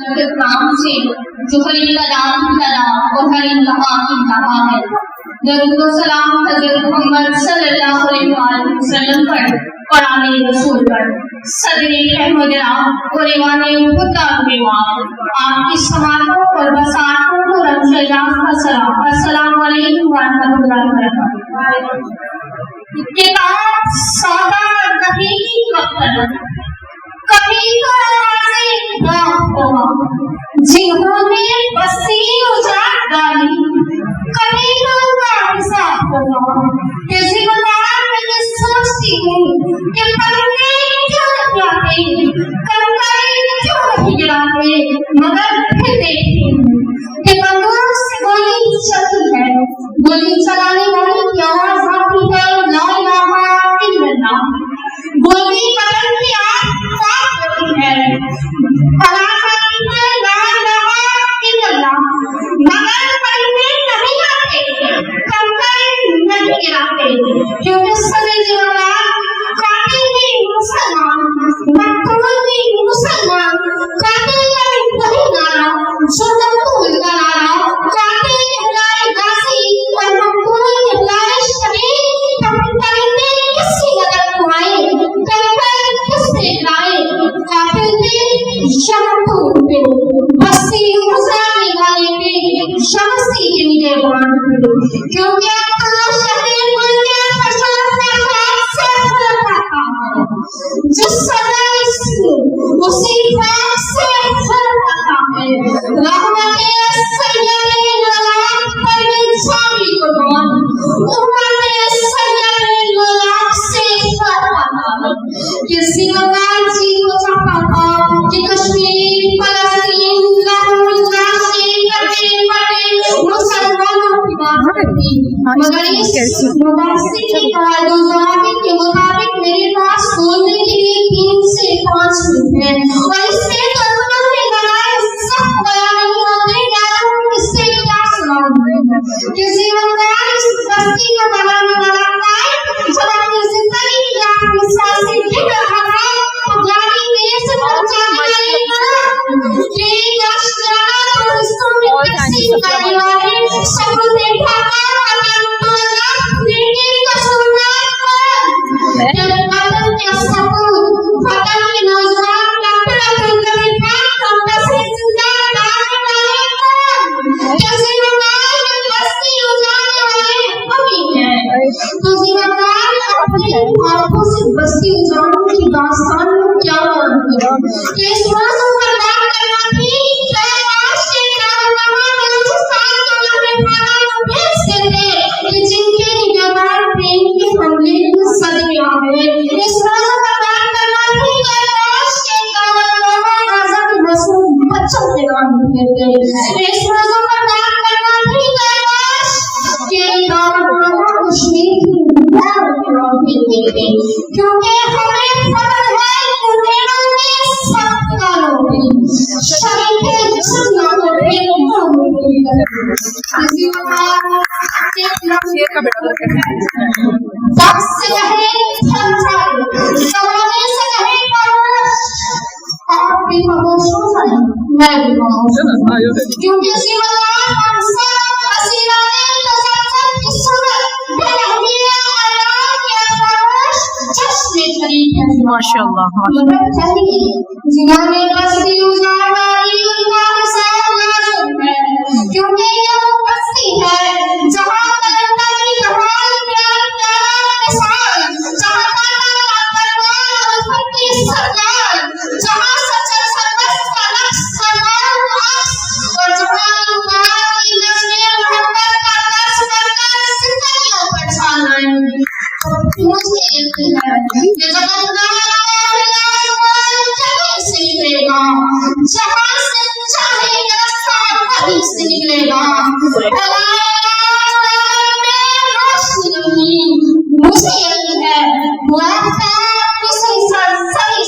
के नाम से जो खलील का नाम और हर इंतहा की इंतहा है। दरूद और सलाम हज़रत मोहम्मद सल्लल्लाहु अलैहि वसल्लम पर और आले रसूल पर सदरे रहमत और ईवाने खुदा बेवार आपकी समातों और बसातों को रमज़ान का सलाम। अस्सलामु अलैकुम व रहमतुल्लाहि व बरकातहू। इत्तेफाक सौदा नहीं कब कभी तो आवाज़ें बाप होगा जिन्होंने बसी उजाड़ डाली, कभी तो उनका हिसाब होगा कि जिम्मेदार मैं सोचती हूँ कि पन्ने क्यों लगाते, कंकाई क्यों नहीं गिराते, मगर फिर देखती हूँ कि बंदूक से गोली चलती है, गोली चलाने वाली की आवाज़ आती है ला इलाहा इल्लल्लाह, गोली पकड़ के है मगर पढ़ने नहीं आते, कंकाई नहीं गिराते, क्योंकि सभी जिम्मेदार कातिल भी मुसलमान, मकतूल भी मुसलमान, कातिल का भी वही नारा जो मकतूल का नारा, कातिल कहलाए गाजी और मकतूल कहलाए शहीद। पढ़ने किसकी मदद को आए, कंकाई किससे गिराए, कातिल पे शमतूल पे बस्ती गुजारने वाले पे शमसी के निगहबान पे, क्योंकि अल्लाह शहर दुनिया से फरमाता है जिस सदा उसी बात से फरमाता है रहमत सैयद लाख पर इंसानी कुर्बान उम्मत सैयद लाख से फरमाता है किसी वक़्त जी को चाहता था कि कश्मीर फलस्तीन लाहौर बड़े बड़े मुसलमानों की बात करती, मगर इस मुबासिर के मुताबिक मेरे पास बोलने के लिए 3 से 5 मिनट है और इससे तो उन्होंने बनाए सब बयान नहीं होते, इससे क्या सुनाऊंगा। किसी वक़्त इस बस्ती का बयान बनाता है जब अपनी जिंदगी की आखिरी सांसें गिर रहा था तो गाड़ी मेरे से पहुंचाने वाले कि सब देखा लेकिन कसूरदार कौन? जब वतन के सबूत वतन के नौजवान डॉक्टर अब्दुल करीम खान कब्र से जिंदा लाने वाले कौन? कैसे बताएं बस्ती उजाड़ने वाले अभी है तो जिम्मेदार अपनी आंखों से बस्ती उजाड़ने की दास्तान में क्या मानती है कि इस मौजूद पर बात करना थी जिनके निगहबान प्रेम के हमले सदमे आ गए। इस मौजूद पर बात करना थी कैलाश के कामनामा आज़ाद मासूम बच्चों के नाम लिखे गए। इस मौजूद पर बात करना थी कैलाश के कामनामा कश्मीर की नाम के नाम लिखे गए, क्योंकि हमें खबर है मुमेनों में सब कालों में शरीके जिस्म नामों में इसी वक़्त शेर का बेटा तब से कहे जमाने से कहे आप भी खामोश हो जाए, मैं भी खामोश क्योंकि जिम्मेदार हमसे हसीना ने तसल्सल की सूरत बेहमिया आयाम या खामोश चश्मे शरीफ है माशाअल्लाह जिन्होंने बस्ती उजाड़ वाली उनका हुसैन नाज़िम है, क्योंकि ये वो बस्ती है जहाँ निकलेगा मुझे यकीन है सही